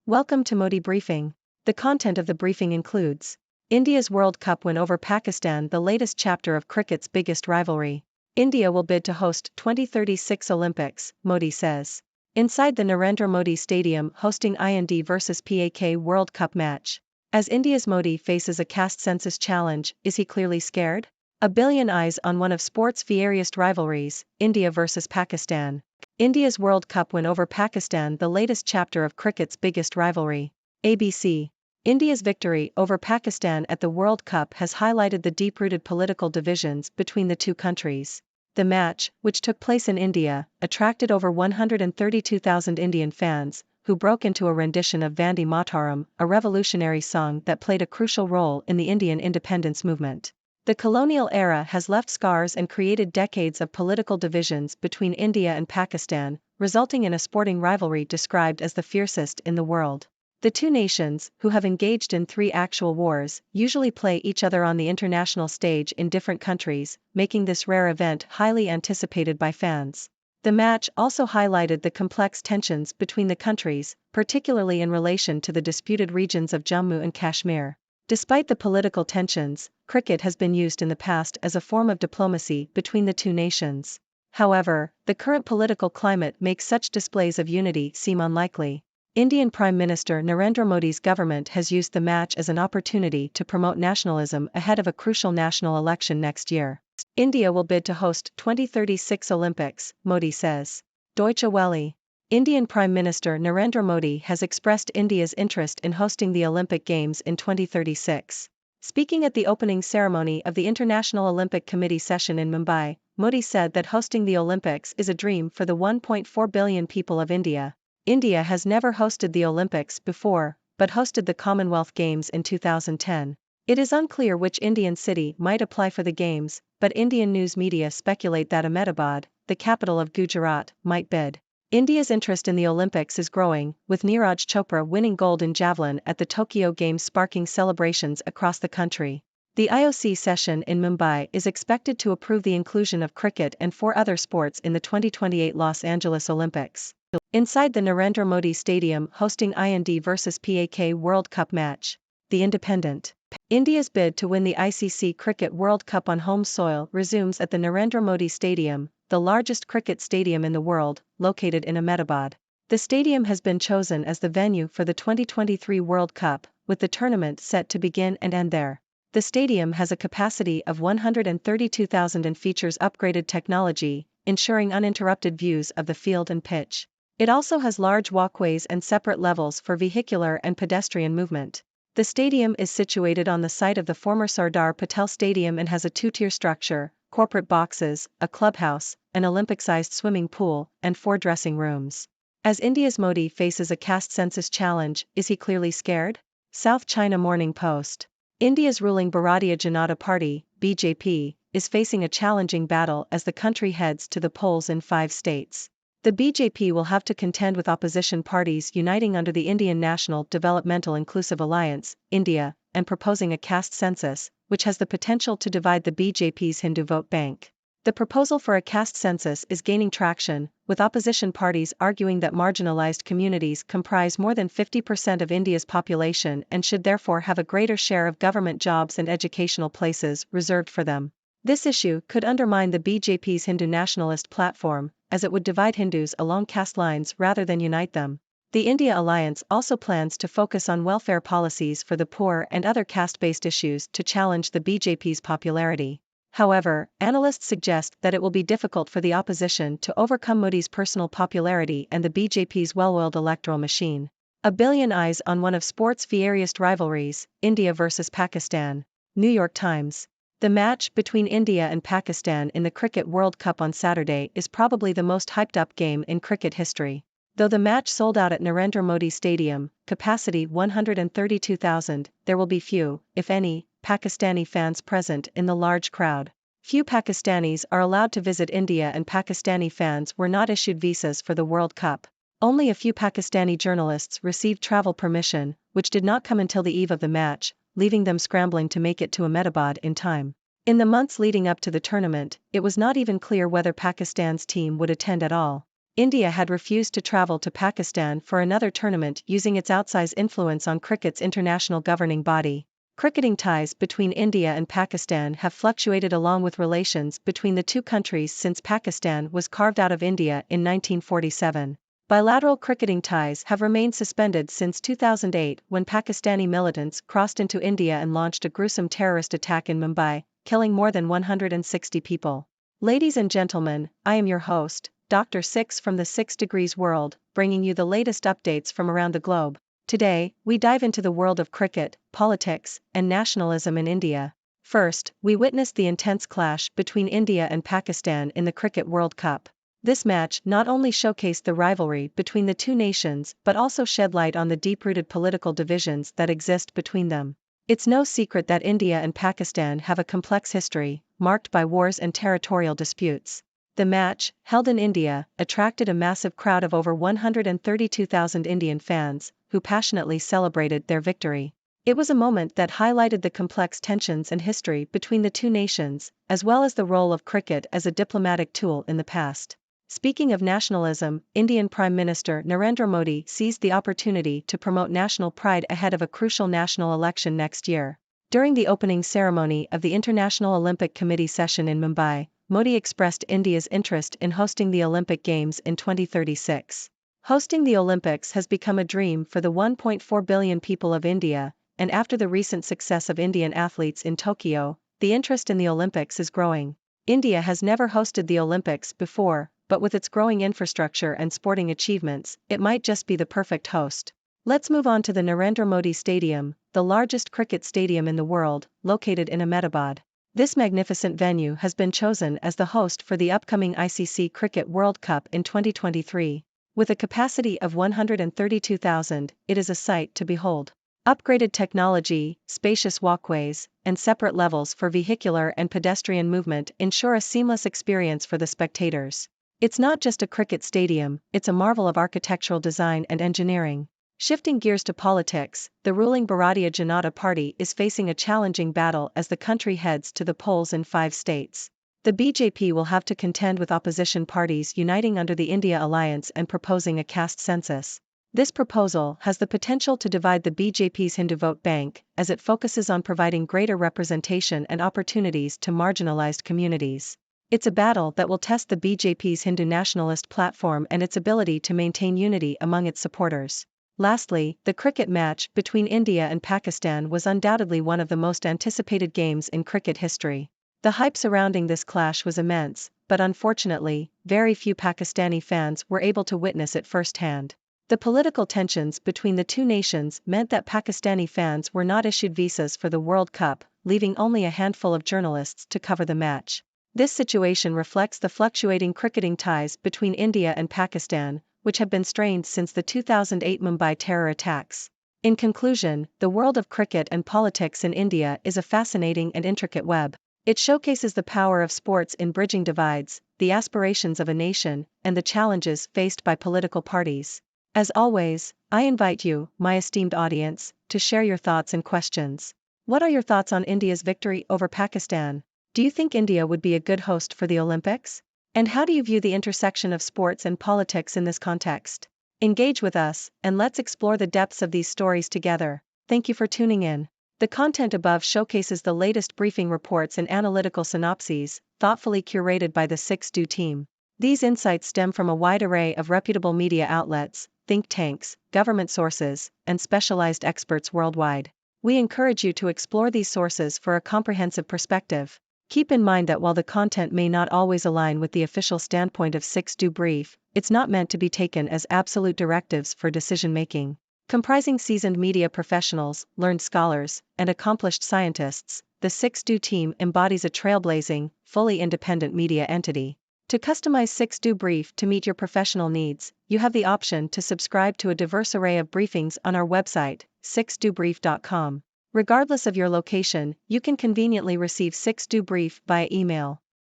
Welcome to Modi Briefing. The content of the briefing includes India's World Cup win over Pakistan, the latest chapter of cricket's biggest rivalry. India will bid to host 2036 Olympics, Modi says. Inside the Narendra Modi Stadium hosting IND vs PAK World Cup match. As India's Modi faces a caste census challenge, is he clearly scared? A billion eyes on one of sport's fieriest rivalries, India vs Pakistan. India's World Cup win over Pakistan, the latest chapter of cricket's biggest rivalry. ABC. India's victory over Pakistan at the World Cup has highlighted the deep-rooted political divisions between the two countries. The match, which took place in India, attracted over 132,000 Indian fans, who broke into a rendition of Vande Mataram, a revolutionary song that played a crucial role in the Indian independence movement. The colonial era has left scars and created decades of political divisions between India and Pakistan, resulting in a sporting rivalry described as the fiercest in the world. The two nations, who have engaged in 3 actual wars, usually play each other on the international stage in different countries, making this rare event highly anticipated by fans. The match also highlighted the complex tensions between the countries, particularly in relation to the disputed regions of Jammu and Kashmir. Despite the political tensions, cricket has been used in the past as a form of diplomacy between the two nations. However, the current political climate makes such displays of unity seem unlikely. Indian Prime Minister Narendra Modi's government has used the match as an opportunity to promote nationalism ahead of a crucial national election next year. India will bid to host 2036 Olympics, Modi says. Deutsche Welle. Indian Prime Minister Narendra Modi has expressed India's interest in hosting the Olympic Games in 2036. Speaking at the opening ceremony of the International Olympic Committee session in Mumbai, Modi said that hosting the Olympics is a dream for the 1.4 billion people of India. India has never hosted the Olympics before, but hosted the Commonwealth Games in 2010. It is unclear which Indian city might apply for the Games, but Indian news media speculate that Ahmedabad, the capital of Gujarat, might bid. India's interest in the Olympics is growing, with Neeraj Chopra winning gold in javelin at the Tokyo Games sparking celebrations across the country. The IOC session in Mumbai is expected to approve the inclusion of cricket and 4 other sports in the 2028 Los Angeles Olympics. Inside the Narendra Modi Stadium hosting IND vs PAK World Cup match. The Independent. India's bid to win the ICC Cricket World Cup on home soil resumes at the Narendra Modi Stadium, the largest cricket stadium in the world, located in Ahmedabad. The stadium has been chosen as the venue for the 2023 World Cup, with the tournament set to begin and end there. The stadium has a capacity of 132,000 and features upgraded technology, ensuring uninterrupted views of the field and pitch. It also has large walkways and separate levels for vehicular and pedestrian movement. The stadium is situated on the site of the former Sardar Patel Stadium and has a 2-tier structure, corporate boxes, a clubhouse, an Olympic-sized swimming pool, and 4 dressing rooms. As India's Modi faces a caste census challenge, is he clearly scared? South China Morning Post. India's ruling Bharatiya Janata Party, BJP, is facing a challenging battle as the country heads to the polls in 5 states. The BJP will have to contend with opposition parties uniting under the Indian National Developmental Inclusive Alliance, India, and proposing a caste census, which has the potential to divide the BJP's Hindu vote bank. The proposal for a caste census is gaining traction, with opposition parties arguing that marginalized communities comprise more than 50% of India's population and should therefore have a greater share of government jobs and educational places reserved for them. This issue could undermine the BJP's Hindu nationalist platform, as it would divide Hindus along caste lines rather than unite them. The India Alliance also plans to focus on welfare policies for the poor and other caste-based issues to challenge the BJP's popularity. However, analysts suggest that it will be difficult for the opposition to overcome Modi's personal popularity and the BJP's well-oiled electoral machine. A billion eyes on one of sport's fieriest rivalries, India vs Pakistan. New York Times. The match between India and Pakistan in the Cricket World Cup on Saturday is probably the most hyped-up game in cricket history. Though the match sold out at Narendra Modi Stadium, capacity 132,000, there will be few, if any, Pakistani fans present in the large crowd. Few Pakistanis are allowed to visit India and Pakistani fans were not issued visas for the World Cup. Only a few Pakistani journalists received travel permission, which did not come until the eve of the match, leaving them scrambling to make it to Ahmedabad in time. In the months leading up to the tournament, it was not even clear whether Pakistan's team would attend at all. India had refused to travel to Pakistan for another tournament using its outsized influence on cricket's international governing body. Cricketing ties between India and Pakistan have fluctuated along with relations between the two countries since Pakistan was carved out of India in 1947. Bilateral cricketing ties have remained suspended since 2008 when Pakistani militants crossed into India and launched a gruesome terrorist attack in Mumbai, killing more than 160 people. Ladies and gentlemen, I am your host, Dr. Six from the 6 Degrees World, bringing you the latest updates from around the globe. Today, we dive into the world of cricket, politics, and nationalism in India. First, we witnessed the intense clash between India and Pakistan in the Cricket World Cup. This match not only showcased the rivalry between the two nations but also shed light on the deep-rooted political divisions that exist between them. It's no secret that India and Pakistan have a complex history, marked by wars and territorial disputes. The match, held in India, attracted a massive crowd of over 132,000 Indian fans, who passionately celebrated their victory. It was a moment that highlighted the complex tensions and history between the two nations, as well as the role of cricket as a diplomatic tool in the past. Speaking of nationalism, Indian Prime Minister Narendra Modi seized the opportunity to promote national pride ahead of a crucial national election next year. During the opening ceremony of the International Olympic Committee session in Mumbai, Modi expressed India's interest in hosting the Olympic Games in 2036. Hosting the Olympics has become a dream for the 1.4 billion people of India, and after the recent success of Indian athletes in Tokyo, the interest in the Olympics is growing. India has never hosted the Olympics before, but with its growing infrastructure and sporting achievements, it might just be the perfect host. Let's move on to the Narendra Modi Stadium, the largest cricket stadium in the world, located in Ahmedabad. This magnificent venue has been chosen as the host for the upcoming ICC Cricket World Cup in 2023. With a capacity of 132,000, it is a sight to behold. Upgraded technology, spacious walkways, and separate levels for vehicular and pedestrian movement ensure a seamless experience for the spectators. It's not just a cricket stadium, it's a marvel of architectural design and engineering. Shifting gears to politics, the ruling Bharatiya Janata Party is facing a challenging battle as the country heads to the polls in 5 states. The BJP will have to contend with opposition parties uniting under the India Alliance and proposing a caste census. This proposal has the potential to divide the BJP's Hindu vote bank, as it focuses on providing greater representation and opportunities to marginalized communities. It's a battle that will test the BJP's Hindu nationalist platform and its ability to maintain unity among its supporters. Lastly, the cricket match between India and Pakistan was undoubtedly one of the most anticipated games in cricket history. The hype surrounding this clash was immense, but unfortunately, very few Pakistani fans were able to witness it firsthand. The political tensions between the two nations meant that Pakistani fans were not issued visas for the World Cup, leaving only a handful of journalists to cover the match. This situation reflects the fluctuating cricketing ties between India and Pakistan, which have been strained since the 2008 Mumbai terror attacks. In conclusion, the world of cricket and politics in India is a fascinating and intricate web. It showcases the power of sports in bridging divides, the aspirations of a nation, and the challenges faced by political parties. As always, I invite you, my esteemed audience, to share your thoughts and questions. What are your thoughts on India's victory over Pakistan? Do you think India would be a good host for the Olympics? And how do you view the intersection of sports and politics in this context? Engage with us, and let's explore the depths of these stories together. Thank you for tuning in. The content above showcases the latest briefing reports and analytical synopses, thoughtfully curated by the 6Do team. These insights stem from a wide array of reputable media outlets, think tanks, government sources, and specialized experts worldwide. We encourage you to explore these sources for a comprehensive perspective. Keep in mind that while the content may not always align with the official standpoint of 6Do Brief, it's not meant to be taken as absolute directives for decision-making. Comprising seasoned media professionals, learned scholars, and accomplished scientists, the 6Do team embodies a trailblazing, fully independent media entity. To customize 6Do Brief to meet your professional needs, you have the option to subscribe to a diverse array of briefings on our website, 6dobrief.com. Regardless of your location, you can conveniently receive 6Do Brief via email.